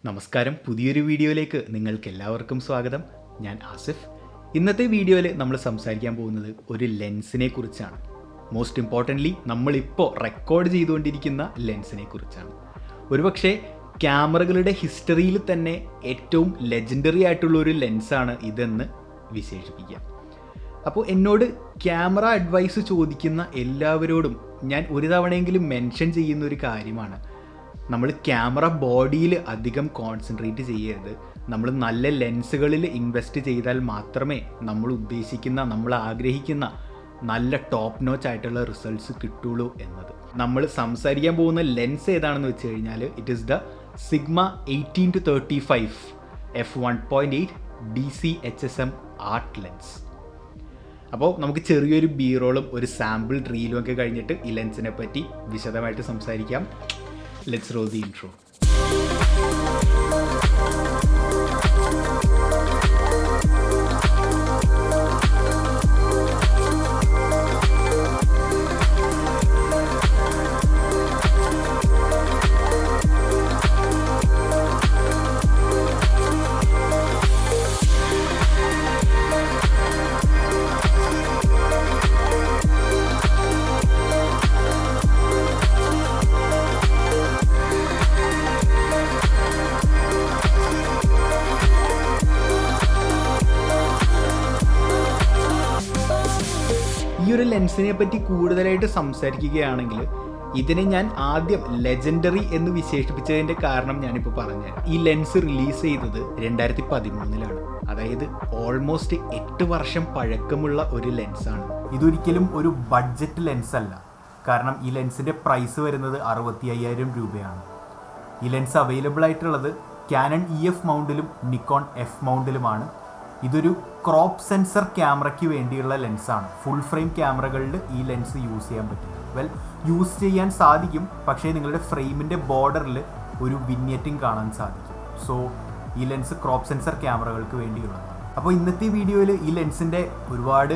നമസ്കാരം, പുതിയൊരു വീഡിയോയിലേക്ക് നിങ്ങൾക്ക് എല്ലാവർക്കും സ്വാഗതം. ഞാൻ ആസിഫ്. ഇന്നത്തെ വീഡിയോയിൽ നമ്മൾ സംസാരിക്കാൻ പോകുന്നത് ഒരു ലെൻസിനെ കുറിച്ചാണ്. മോസ്റ്റ് ഇമ്പോർട്ടൻ്റ്ലി നമ്മളിപ്പോൾ റെക്കോർഡ് ചെയ്തുകൊണ്ടിരിക്കുന്ന ലെൻസിനെ കുറിച്ചാണ്. ഒരുപക്ഷെ ക്യാമറകളുടെ ഹിസ്റ്ററിയിൽ തന്നെ ഏറ്റവും ലെജൻഡറി ആയിട്ടുള്ള ഒരു ലെൻസാണ് ഇതെന്ന് വിശേഷിപ്പിക്കാം. അപ്പോൾ എന്നോട് ക്യാമറ അഡ്വൈസ് ചോദിക്കുന്ന എല്ലാവരോടും ഞാൻ ഒരു തവണയെങ്കിലും മെൻഷൻ ചെയ്യുന്ന ഒരു കാര്യമാണ്, നമ്മൾ ക്യാമറ ബോഡിയിൽ അധികം കോൺസെൻട്രേറ്റ് ചെയ്യരുത്. നമ്മൾ നല്ല ലെൻസുകളിൽ ഇൻവെസ്റ്റ് ചെയ്താൽ മാത്രമേ നമ്മൾ ഉദ്ദേശിക്കുന്ന, നമ്മൾ ആഗ്രഹിക്കുന്ന നല്ല ടോപ്പ് നോച്ച് ആയിട്ടുള്ള റിസൾട്ട്സ് കിട്ടുള്ളൂ എന്നത്. നമ്മൾ സംസാരിക്കാൻ പോകുന്ന ലെൻസ് ഏതാണെന്ന് വെച്ച് കഴിഞ്ഞാൽ it is the sigma 18-35 f1.8 DC HSM art lens. അപ്പോൾ നമുക്ക് ചെറിയൊരു ബീറോളും ഒരു സാമ്പിൾ റീലും ഒക്കെ കഴിഞ്ഞിട്ട് ഈ ലെൻസിനെ പറ്റി വിശദമായിട്ട് സംസാരിക്കാം. Let's roll the intro. ഈ ഒരു ലെൻസിനെ പറ്റി കൂടുതലായിട്ട് സംസാരിക്കുകയാണെങ്കിൽ ഇതിനെ ഞാൻ ആദ്യം ലെജൻഡറി എന്ന് വിശേഷിപ്പിച്ചതിൻ്റെ കാരണം ഞാനിപ്പോൾ പറഞ്ഞുതരാം. ഈ ലെൻസ് റിലീസ് ചെയ്തത് 2013 അതായത് ഓൾമോസ്റ്റ് 8 വർഷം പഴക്കമുള്ള ഒരു ലെൻസാണ്. ഇതൊരിക്കലും ഒരു ബഡ്ജറ്റ് ലെൻസ് അല്ല. കാരണം ഈ ലെൻസിൻ്റെ പ്രൈസ് വരുന്നത് 65,000 രൂപയാണ്. ഈ ലെൻസ് അവൈലബിൾ ആയിട്ടുള്ളത് Canon EF മൗണ്ടിലും നിക്കോൺ F മൗണ്ടിലുമാണ്. ഇതൊരു ക്രോപ്പ് സെൻസർ ക്യാമറയ്ക്ക് വേണ്ടിയുള്ള ലെൻസാണ്. ഫുൾ ഫ്രെയിം ക്യാമറകളിൽ ഈ ലെൻസ് യൂസ് ചെയ്യാൻ പറ്റില്ല. യൂസ് ചെയ്യാൻ സാധിക്കും, പക്ഷേ നിങ്ങളുടെ ഫ്രെയിമിൻ്റെ ബോർഡറിൽ ഒരു വിന്യറ്റിംഗ് കാണാൻ സാധിക്കും. സോ ഈ ലെൻസ് ക്രോപ്പ് സെൻസർ ക്യാമറകൾക്ക് വേണ്ടിയുള്ളതാണ്. അപ്പോൾ ഇന്നത്തെ വീഡിയോയിൽ ഈ ലെൻസിൻ്റെ ഒരുപാട്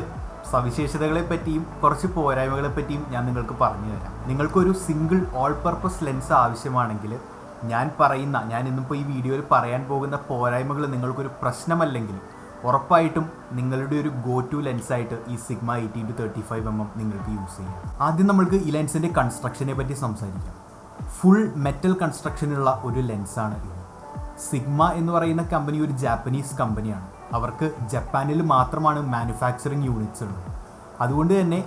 സവിശേഷതകളെ പറ്റിയും കുറച്ച് പോരായ്മകളെ പറ്റിയും ഞാൻ നിങ്ങൾക്ക് പറഞ്ഞു തരാം. നിങ്ങൾക്കൊരു സിംഗിൾ ഓൾ പർപ്പസ് ലെൻസ് ആവശ്യമാണെങ്കിൽ ഞാൻ ഇന്നിപ്പോൾ ഈ വീഡിയോയിൽ പറയാൻ പോകുന്ന പോരായ്മകൾ നിങ്ങൾക്കൊരു പ്രശ്നമല്ലെങ്കിൽ ഉറപ്പായിട്ടും നിങ്ങളുടെ ഒരു ഗോ ടു ലെൻസായിട്ട് ഈ സിഗ്മ 18-35 നിങ്ങൾക്ക് യൂസ് ചെയ്യാം. ആദ്യം നമ്മൾക്ക് ഈ ലെൻസിൻ്റെ കൺസ്ട്രക്ഷനെ പറ്റി സംസാരിക്കാം. ഫുൾ മെറ്റൽ കൺസ്ട്രക്ഷനുള്ള ഒരു ലെൻസാണ് ഇത്. സിഗ്മ എന്ന് പറയുന്ന കമ്പനി ഒരു ജാപ്പനീസ് കമ്പനിയാണ്. അവർക്ക് ജപ്പാനിൽ മാത്രമാണ് മാനുഫാക്ചറിങ് യൂണിറ്റ്സ് ഉള്ളത്. അതുകൊണ്ട് തന്നെ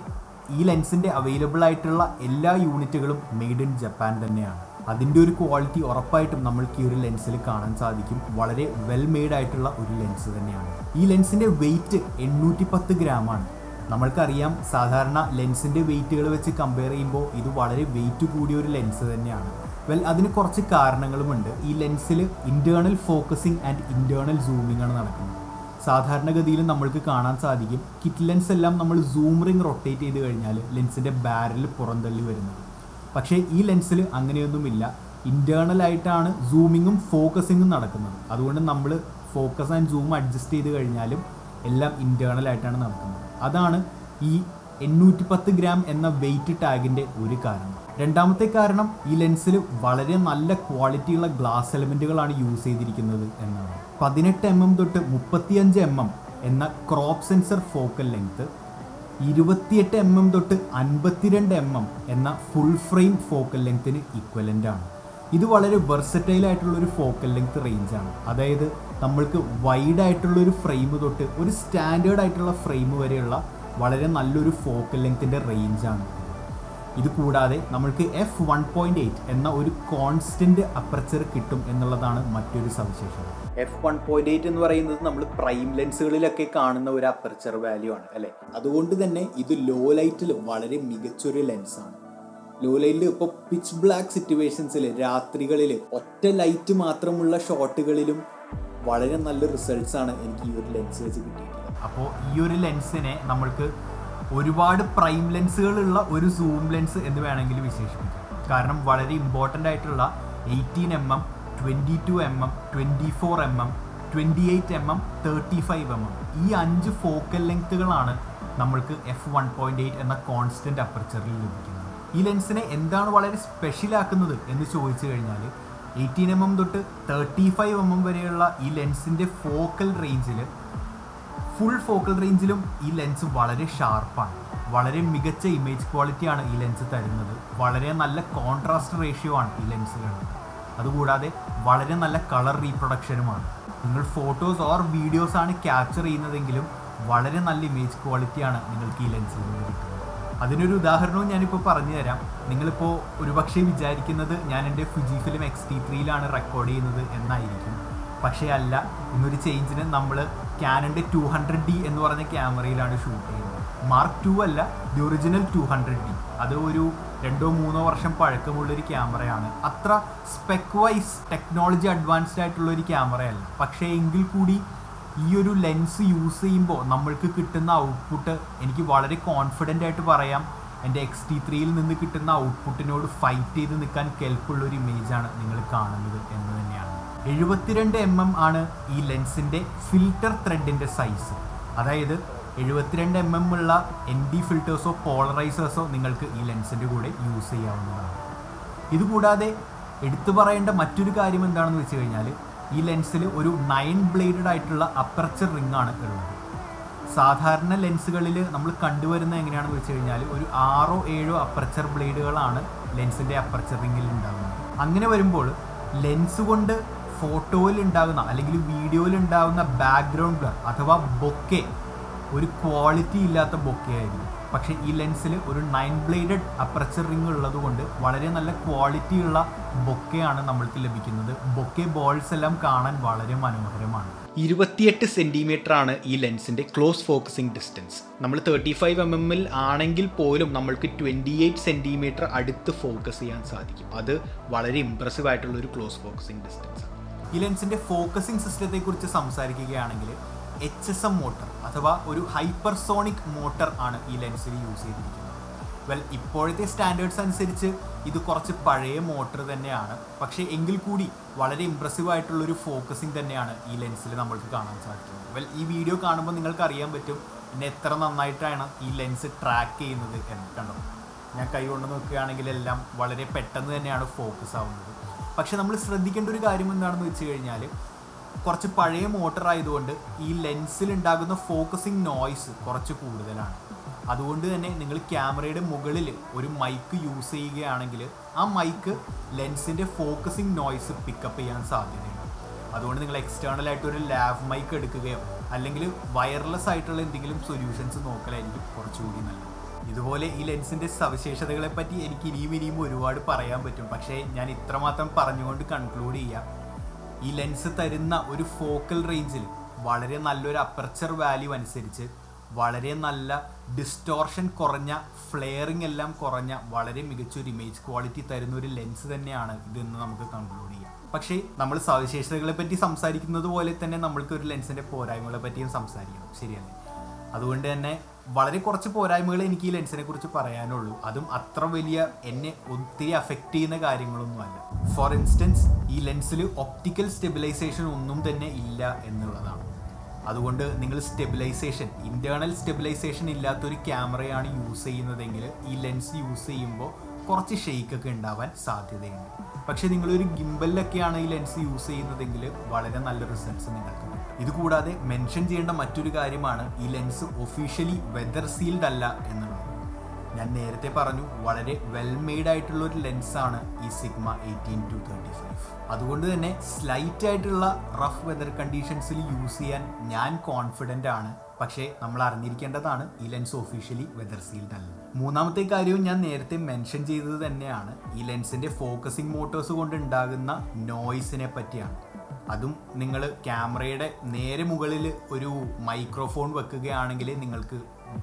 ഈ ലെൻസിൻ്റെ അവൈലബിൾ ആയിട്ടുള്ള എല്ലാ യൂണിറ്റുകളും മെയ്ഡ് ഇൻ ജപ്പാൻ തന്നെയാണ്. അതിൻ്റെ ഒരു ക്വാളിറ്റി ഉറപ്പായിട്ടും നമ്മൾക്ക് ഈ ഒരു ലെൻസിൽ കാണാൻ സാധിക്കും. വളരെ വെൽ മെയ്ഡ് ആയിട്ടുള്ള ഒരു ലെൻസ് തന്നെയാണ്. ഈ ലെൻസിൻ്റെ വെയ്റ്റ് 810 ഗ്രാമാണ്. നമ്മൾക്കറിയാം, സാധാരണ ലെൻസിൻ്റെ വെയ്റ്റുകൾ വെച്ച് കമ്പയർ ചെയ്യുമ്പോൾ ഇത് വളരെ വെയിറ്റ് കൂടിയ ഒരു ലെൻസ് തന്നെയാണ്. അതിന് കുറച്ച് കാരണങ്ങളുമുണ്ട്. ഈ ലെൻസിൽ internal focusing and internal zooming ആണ് നടക്കുന്നത്. സാധാരണഗതിയിൽ നമ്മൾക്ക് കാണാൻ സാധിക്കും, കിറ്റ് ലെൻസ് എല്ലാം നമ്മൾ സൂം റിംഗ് റൊട്ടേറ്റ് ചെയ്ത് കഴിഞ്ഞാൽ ലെൻസിൻ്റെ ബാരൽ പുറന്തള്ളി വരുന്നത്. പക്ഷേ ഈ ലെൻസിൽ അങ്ങനെയൊന്നുമില്ല. ഇൻറ്റേർണലായിട്ടാണ് സൂമിങ്ങും ഫോക്കസിങ്ങും നടക്കുന്നത്. അതുകൊണ്ട് നമ്മൾ ഫോക്കസ് ആൻഡ് സൂം അഡ്ജസ്റ്റ് ചെയ്ത് കഴിഞ്ഞാലും എല്ലാം ഇൻറ്റേർണലായിട്ടാണ് നടക്കുന്നത്. അതാണ് ഈ 810 ഗ്രാം എന്ന വെയിറ്റ് ടാഗിൻ്റെ ഒരു കാരണം. രണ്ടാമത്തെ കാരണം, ഈ ലെൻസിൽ വളരെ നല്ല ക്വാളിറ്റിയുള്ള ഗ്ലാസ് എലമെൻറ്റുകളാണ് യൂസ് ചെയ്തിരിക്കുന്നത് എന്നാണ്. 18 mm തൊട്ട് 35 mm എന്ന crop sensor focal length, 28 mm തൊട്ട് 52 mm എന്ന ഫുൾ ഫ്രെയിം ഫോക്കൽ ലെങ്ത്തിന് ഇക്വലൻ്റ് ആണ്. ഇത് വളരെ വെർസറ്റൈൽ ആയിട്ടുള്ളൊരു ഫോക്കൽ ലെങ്ത് റേഞ്ചാണ്. അതായത് നമ്മൾക്ക് വൈഡ് ആയിട്ടുള്ളൊരു ഫ്രെയിം തൊട്ട് ഒരു സ്റ്റാൻഡേർഡ് ആയിട്ടുള്ള ഫ്രെയിം വരെയുള്ള വളരെ നല്ലൊരു ഫോക്കൽ ലെങ്ത്തിൻ്റെ റേഞ്ചാണ്. ഇത് കൂടാതെ നമ്മൾക്ക് f1.8 എന്ന ഒരു കോൺസ്റ്റൻറ്റ് അപ്പർച്ചർ കിട്ടും എന്നുള്ളതാണ് മറ്റൊരു സവിശേഷത. f1.8 എന്ന് പറയുന്നത് നമ്മൾ പ്രൈം ലെൻസുകളിലൊക്കെ കാണുന്ന ഒരു അപ്പർച്ചർ വാല്യൂ ആണ് അല്ലേ. അതുകൊണ്ട് തന്നെ ഇത് ലോ ലൈറ്റിൽ വളരെ മികച്ചൊരു ലെൻസാണ്. ലോ ലൈറ്റിൽ ഇപ്പോൾ പിച്ച് ബ്ലാക്ക് സിറ്റുവേഷൻസിൽ, രാത്രികളിൽ ഒറ്റ ലൈറ്റ് മാത്രമുള്ള ഷോട്ടുകളിലും വളരെ നല്ല റിസൾട്ട്സ് ആണ് എനിക്ക് ഈ ഒരു ലെൻസ് വെച്ച് കിട്ടിയിട്ടുള്ളത്. അപ്പോൾ ഈ ഒരു ലെൻസിനെ നമ്മൾക്ക് ഒരുപാട് പ്രൈം ലെൻസുകളുള്ള ഒരു സൂം ലെൻസ് എന്ന് വേണമെങ്കിൽ വിശേഷിപ്പിക്കാം. കാരണം വളരെ ഇമ്പോർട്ടൻ്റ് ആയിട്ടുള്ള 18 mm, 22 mm, 24 mm, 28 mm, 35 mm ഈ 5 ഫോക്കൽ ലെങ്ത്തുകളാണ് നമ്മൾക്ക് f1.8 എന്ന കോൺസ്റ്റൻറ്റ് അപ്പർച്ചറിൽ ലഭിക്കുന്നത്. ഈ ലെൻസിനെ എന്താണ് വളരെ സ്പെഷ്യലാക്കുന്നത് എന്ന് ചോദിച്ചു കഴിഞ്ഞാൽ 18mm തൊട്ട് 35mm വരെയുള്ള ഈ ലെൻസിൻ്റെ ഫുൾ ഫോക്കൽ റേഞ്ചിലും ഈ ലെൻസ് വളരെ ഷാർപ്പാണ്. വളരെ മികച്ച ഇമേജ് ക്വാളിറ്റിയാണ് ഈ ലെൻസ് തരുന്നത്. വളരെ നല്ല കോൺട്രാസ്റ്റ് റേഷ്യോ ആണ് ഈ ലെൻസിലുള്ളത്. അതുകൂടാതെ വളരെ നല്ല കളർ റീപ്രൊഡക്ഷനുമാണ്. നിങ്ങൾ ഫോട്ടോസ് ഓർ വീഡിയോസ് ആണ് ക്യാപ്ചർ ചെയ്യുന്നതെങ്കിലും വളരെ നല്ല ഇമേജ് ക്വാളിറ്റിയാണ് നിങ്ങൾക്ക് ഈ ലെൻസിൽ നിന്ന് കിട്ടുന്നത്. അതിനൊരു ഉദാഹരണവും ഞാനിപ്പോൾ പറഞ്ഞു തരാം. നിങ്ങളിപ്പോൾ ഒരുപക്ഷെ വിചാരിക്കുന്നത് ഞാൻ എൻ്റെ ഫുജിഫിലിം X-T3 റെക്കോർഡ് ചെയ്യുന്നത് എന്നായിരിക്കും. പക്ഷേ അല്ല, ഇന്നൊരു ചേഞ്ചിന് നമ്മൾ ക്യാനൻ്റെ 200D എന്ന് പറഞ്ഞ ക്യാമറയിലാണ് ഷൂട്ട് ചെയ്യുന്നത്. Mark II അല്ല, ദി ഒറിജിനൽ 200D. അത് ഒരു 2-3 വർഷം പഴക്കമുള്ളൊരു ക്യാമറയാണ്. അത്ര സ്പെക് വൈസ് ടെക്നോളജി അഡ്വാൻസ്ഡ് ആയിട്ടുള്ളൊരു ക്യാമറയല്ല. പക്ഷേ എങ്കിൽ കൂടി ഈ ഒരു ലെൻസ് യൂസ് ചെയ്യുമ്പോൾ നമ്മൾക്ക് കിട്ടുന്ന ഔട്ട്പുട്ട് എനിക്ക് വളരെ കോൺഫിഡൻ്റ് ആയിട്ട് പറയാം, എൻ്റെ X-T3 നിന്ന് കിട്ടുന്ന ഔട്ട്പുട്ടിനോട് ഫൈറ്റ് ചെയ്ത് നിൽക്കാൻ കെൽപ്പുള്ളൊരു ഇമേജാണ് നിങ്ങൾ കാണുന്നത് എന്ന് തന്നെയാണ്. 72mm ആണ് ഈ ലെൻസിൻ്റെ ഫിൽറ്റർ ത്രെഡിൻ്റെ സൈസ്. അതായത് 72mm ഉള്ള ND ഫിൽറ്റേഴ്സോ പോളറൈസേഴ്സോ നിങ്ങൾക്ക് ഈ ലെൻസിൻ്റെ കൂടെ യൂസ് ചെയ്യാവുന്നതാണ്. ഇതുകൂടാതെ എടുത്തു പറയേണ്ട മറ്റൊരു കാര്യം എന്താണെന്ന് വെച്ച് കഴിഞ്ഞാൽ, ഈ ലെൻസിൽ ഒരു 9 ബ്ലേഡഡ് ആയിട്ടുള്ള അപ്പർച്ചർ റിംഗ് ആണ് ഉള്ളത്. സാധാരണ ലെൻസുകളിൽ നമ്മൾ കണ്ടുവരുന്നത് എങ്ങനെയാണെന്ന് വെച്ച് കഴിഞ്ഞാൽ ഒരു 6-7 അപ്പർച്ചർ ബ്ലേഡുകളാണ് ലെൻസിൻ്റെ അപ്പർച്ചർ റിങ്ങിൽ ഉണ്ടാകുന്നത്. അങ്ങനെ വരുമ്പോൾ ലെൻസ് കൊണ്ട് ഫോട്ടോയിൽ ഉണ്ടാകുന്ന അല്ലെങ്കിൽ വീഡിയോയിൽ ഉണ്ടാകുന്ന ബാക്ക്ഗ്രൗണ്ട് ബ്ലർ അഥവാ ബൊക്കെ ഒരു ക്വാളിറ്റി ഇല്ലാത്ത ബൊക്കെ ആയിരിക്കും. പക്ഷേ ഈ ലെൻസിൽ ഒരു 9 ബ്ലേഡഡ് അപ്പർച്ചർ റിംഗ് ഉള്ളത് കൊണ്ട് വളരെ നല്ല ക്വാളിറ്റിയുള്ള ബൊക്കെയാണ് നമ്മൾക്ക് ലഭിക്കുന്നത്. ബൊക്കെ ബോൾസ് എല്ലാം കാണാൻ വളരെ മനോഹരമാണ്. 28 സെൻറ്റിമീറ്റർ ആണ് ഈ ലെൻസിൻ്റെ ക്ലോസ് ഫോക്കസിങ് ഡിസ്റ്റൻസ്. നമ്മൾ 35mm ആണെങ്കിൽ പോലും നമ്മൾക്ക് 28 സെൻറ്റിമീറ്റർ അടുത്ത് ഫോക്കസ് ചെയ്യാൻ സാധിക്കും. അത് വളരെ ഇംപ്രസീവ് ആയിട്ടുള്ളൊരു ക്ലോസ് ഫോക്കസിങ് ഡിസ്റ്റൻസ് ആണ്. ഈ ലെൻസിൻ്റെ ഫോക്കസിങ് സിസ്റ്റത്തെക്കുറിച്ച് സംസാരിക്കുകയാണെങ്കിൽ HSM മോട്ടർ അഥവാ ഒരു ഹൈപ്പർസോണിക് മോട്ടർ ആണ് ഈ ലെൻസിൽ യൂസ് ചെയ്തിരിക്കുന്നത്. ഇപ്പോഴത്തെ സ്റ്റാൻഡേർഡ്സ് അനുസരിച്ച് ഇത് കുറച്ച് പഴയ മോട്ടർ തന്നെയാണ്. പക്ഷേ എങ്കിൽ കൂടി വളരെ ഇംപ്രസീവ് ആയിട്ടുള്ളൊരു ഫോക്കസിങ് തന്നെയാണ് ഈ ലെൻസിൽ നമ്മൾക്ക് കാണാൻ സാധിക്കുന്നത്. ഈ വീഡിയോ കാണുമ്പോൾ നിങ്ങൾക്ക് അറിയാൻ പറ്റും പിന്നെ എത്ര നന്നായിട്ടാണ് ഈ ലെൻസ് ട്രാക്ക് ചെയ്യുന്നത് എന്ന്. കണ്ടോ, ഞാൻ കൈ കൊണ്ട് നോക്കുകയാണെങ്കിൽ എല്ലാം വളരെ പെട്ടെന്ന് തന്നെയാണ് ഫോക്കസ് ആവുന്നത്. പക്ഷെ നമ്മൾ ശ്രദ്ധിക്കേണ്ട ഒരു കാര്യം എന്താണെന്ന് വെച്ച് കഴിഞ്ഞാൽ, കുറച്ച് പഴയ മോട്ടർ ആയതുകൊണ്ട് ഈ ലെൻസിൽ ഉണ്ടാകുന്ന ഫോക്കസിങ് നോയ്സ് കുറച്ച് കൂടുതലാണ്. അതുകൊണ്ട് തന്നെ നിങ്ങൾ ക്യാമറയുടെ മുകളിൽ ഒരു മൈക്ക് യൂസ് ചെയ്യുകയാണെങ്കിൽ ആ മൈക്ക് ലെൻസിൻ്റെ ഫോക്കസിങ് നോയ്സ് പിക്കപ്പ് ചെയ്യാൻ സാധ്യതയുണ്ട്. അതുകൊണ്ട് നിങ്ങൾ എക്സ്റ്റേണൽ ആയിട്ട് ഒരു ലാവ് മൈക്ക് എടുക്കുകയോ അല്ലെങ്കിൽ വയർലെസ് ആയിട്ടുള്ള എന്തെങ്കിലും സൊല്യൂഷൻസ് നോക്കലായിരിക്കും കുറച്ചുകൂടി നല്ലത്. ഇതുപോലെ ഈ ലെൻസിൻ്റെ സവിശേഷതകളെ പറ്റി എനിക്ക് ഇനിയും ഒരുപാട് പറയാൻ പറ്റും. പക്ഷേ ഞാൻ ഇത്രമാത്രം പറഞ്ഞുകൊണ്ട് കൺക്ലൂഡ് ചെയ്യാം. ഈ ലെൻസ് തരുന്ന ഒരു ഫോക്കൽ റേഞ്ചിൽ വളരെ നല്ലൊരു അപ്പർച്ചർ വാല്യൂ അനുസരിച്ച് വളരെ നല്ല ഡിസ്റ്റോർഷൻ കുറഞ്ഞ, ഫ്ലെയറിംഗ് എല്ലാം കുറഞ്ഞ, വളരെ മികച്ചൊരു ഇമേജ് ക്വാളിറ്റി തരുന്ന ഒരു ലെൻസ് തന്നെയാണ് ഇതെന്ന് നമുക്ക് കൺക്ലൂഡ് ചെയ്യാം. പക്ഷേ നമ്മൾ സവിശേഷതകളെ പറ്റി സംസാരിക്കുന്നത് പോലെ തന്നെ നമ്മൾക്ക് ഒരു ലെൻസിൻ്റെ പോരായ്മകളെ പറ്റിയും സംസാരിക്കണം, ശരിയല്ലേ? അതുകൊണ്ട് തന്നെ വളരെ കുറച്ച് പോരായ്മകൾ എനിക്ക് ഈ ലെൻസിനെ കുറിച്ച് പറയാനുള്ളൂ. അതും അത്ര വലിയ എന്നെ ഒത്തിരി അഫക്റ്റ് ചെയ്യുന്ന കാര്യങ്ങളൊന്നുമല്ല. ഫോർ ഇൻസ്റ്റൻസ്, ഈ ലെൻസിൽ ഒപ്റ്റിക്കൽ സ്റ്റെബിലൈസേഷൻ ഒന്നും തന്നെ ഇല്ല എന്നുള്ളതാണ്. അതുകൊണ്ട് നിങ്ങൾ ഇൻറ്റേർണൽ സ്റ്റെബിലൈസേഷൻ ഇല്ലാത്തൊരു ക്യാമറയാണ് യൂസ് ചെയ്യുന്നതെങ്കിൽ ഈ ലെൻസ് യൂസ് ചെയ്യുമ്പോൾ കുറച്ച് ഷെയ്ക്കൊക്കെ ഉണ്ടാവാൻ സാധ്യതയുണ്ട്. പക്ഷേ നിങ്ങളൊരു ഗിംബലിലൊക്കെയാണ് ഈ ലെൻസ് യൂസ് ചെയ്യുന്നതെങ്കിൽ വളരെ നല്ല റിസൾട്ട്സ് നിങ്ങൾക്ക് കിട്ടും. ഇതുകൂടാതെ മെൻഷൻ ചെയ്യേണ്ട മറ്റൊരു കാര്യമാണ് ഈ ലെൻസ് ഒഫീഷ്യലി വെതർ സീൽഡ് അല്ല എന്നുള്ളത്. ഞാൻ നേരത്തെ പറഞ്ഞു, വളരെ വെൽ മെയ്ഡ് ആയിട്ടുള്ള ഒരു ലെൻസാണ് ഈ സിഗ്മ 18-35. അതുകൊണ്ട് തന്നെ സ്ലൈറ്റ് ആയിട്ടുള്ള റഫ് വെതർ കണ്ടീഷൻസിൽ യൂസ് ചെയ്യാൻ ഞാൻ കോൺഫിഡൻ്റ് ആണ്. പക്ഷേ നമ്മൾ അറിഞ്ഞിരിക്കേണ്ടതാണ്, ഈ ലെൻസ് ഒഫീഷ്യലി വെതർ സീൽഡ് അല്ല. മൂന്നാമത്തെ കാര്യവും ഞാൻ നേരത്തെ മെൻഷൻ ചെയ്തത് തന്നെയാണ്, ഈ ലെൻസിൻ്റെ ഫോക്കസിങ് മോട്ടോഴ്സ് കൊണ്ട് ഉണ്ടാകുന്ന നോയ്സിനെ പറ്റിയാണ്. അതും നിങ്ങൾ ക്യാമറയുടെ നേരെ മുകളിൽ ഒരു മൈക്രോഫോൺ വെക്കുകയാണെങ്കിൽ നിങ്ങൾക്ക്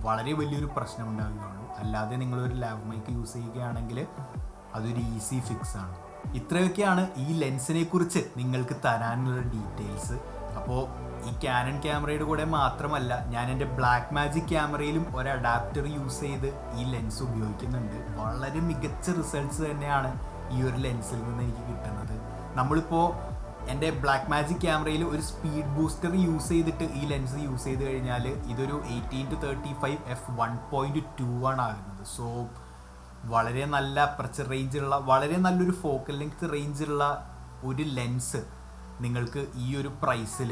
വളരെ വലിയൊരു പ്രശ്നം ഉണ്ടാകുകയുള്ളൂ. അല്ലാതെ നിങ്ങളൊരു ലാവ് മൈക്ക് യൂസ് ചെയ്യുകയാണെങ്കിൽ അതൊരു ഈസി ഫിക്സ് ആണ്. ഇത്രയൊക്കെയാണ് ഈ ലെൻസിനെ കുറിച്ച് നിങ്ങൾക്ക് തരാനുള്ള ഡീറ്റെയിൽസ്. അപ്പോൾ ഈ കാനൺ ക്യാമറയുടെ കൂടെ മാത്രമല്ല, ഞാൻ എൻ്റെ ബ്ലാക്ക് മാജിക് ക്യാമറയിലും ഒരു അഡാപ്റ്റർ യൂസ് ചെയ്ത് ഈ ലെൻസ് ഉപയോഗിക്കുന്നുണ്ട്. വളരെ മികച്ച റിസൾട്ട്സ് തന്നെയാണ് ഈ ഒരു ലെൻസിൽ നിന്ന് എനിക്ക് കിട്ടുന്നത്. നമ്മളിപ്പോൾ എൻ്റെ ബ്ലാക്ക് മാജിക് ക്യാമറയിൽ ഒരു സ്പീഡ് ബൂസ്റ്റർ യൂസ് ചെയ്തിട്ട് ഈ ലെൻസ് യൂസ് ചെയ്ത് കഴിഞ്ഞാൽ ഇതൊരു 18-35 f1.2 ആണ് ആകുന്നത്. സോ വളരെ നല്ല അപ്പർച്ചർ റേഞ്ചുള്ള, വളരെ നല്ലൊരു ഫോക്കൽ ലെങ്ത് റേഞ്ചുള്ള ഒരു ലെൻസ് നിങ്ങൾക്ക് ഈ ഒരു പ്രൈസിൽ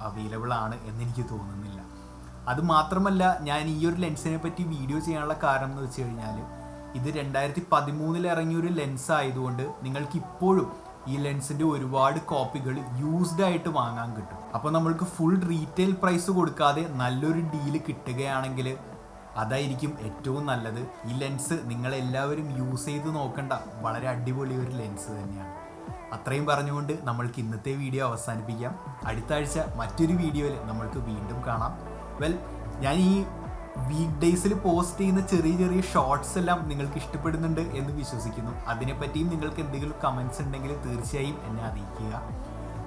അവൈലബിൾ ആണ് എന്നെനിക്ക് തോന്നുന്നില്ല. അതുമാത്രമല്ല, ഞാൻ ഈ ഒരു ലെൻസിനെ പറ്റി വീഡിയോ ചെയ്യാനുള്ള കാരണം എന്ന് വെച്ച് കഴിഞ്ഞാൽ ഇത് 2013 ഇറങ്ങിയൊരു ലെൻസ് ആയതുകൊണ്ട് നിങ്ങൾക്ക് ഇപ്പോഴും ഈ ലെൻസിൻ്റെ ഒരുപാട് കോപ്പികൾ യൂസ്ഡ് ആയിട്ട് വാങ്ങാൻ കിട്ടും. അപ്പോൾ നമ്മൾക്ക് ഫുൾ റീറ്റെയിൽ പ്രൈസ് കൊടുക്കാതെ നല്ലൊരു ഡീല് കിട്ടുകയാണെങ്കിൽ അതായിരിക്കും ഏറ്റവും നല്ലത്. ഈ ലെൻസ് നിങ്ങളെല്ലാവരും യൂസ് ചെയ്ത് നോക്കണ്ട, വളരെ അടിപൊളി ഒരു ലെൻസ് തന്നെയാണ്. അത്രയും പറഞ്ഞുകൊണ്ട് നമ്മൾക്ക് ഇന്നത്തെ വീഡിയോ അവസാനിപ്പിക്കാം. അടുത്ത ആഴ്ച മറ്റൊരു വീഡിയോയിൽ നമ്മൾക്ക് വീണ്ടും കാണാം. ഞാൻ ഈ വീക്ക് ഡേയ്സിൽ പോസ്റ്റ് ചെയ്യുന്ന ചെറിയ ചെറിയ ഷോർട്സ് എല്ലാം നിങ്ങൾക്ക് ഇഷ്ടപ്പെടുന്നുണ്ട് എന്ന് വിശ്വസിക്കുന്നു. അതിനെപ്പറ്റിയും നിങ്ങൾക്ക് എന്തെങ്കിലും കമൻസ് ഉണ്ടെങ്കിൽ തീർച്ചയായും എന്നെ അറിയിക്കുക.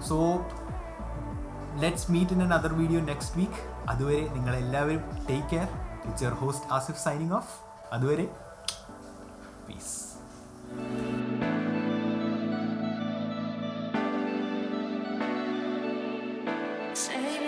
So let's meet in another video next week. അതുവരെ നിങ്ങളെല്ലാവരും take care. It's your host Asif signing off. അതുവരെ പീസ്. Say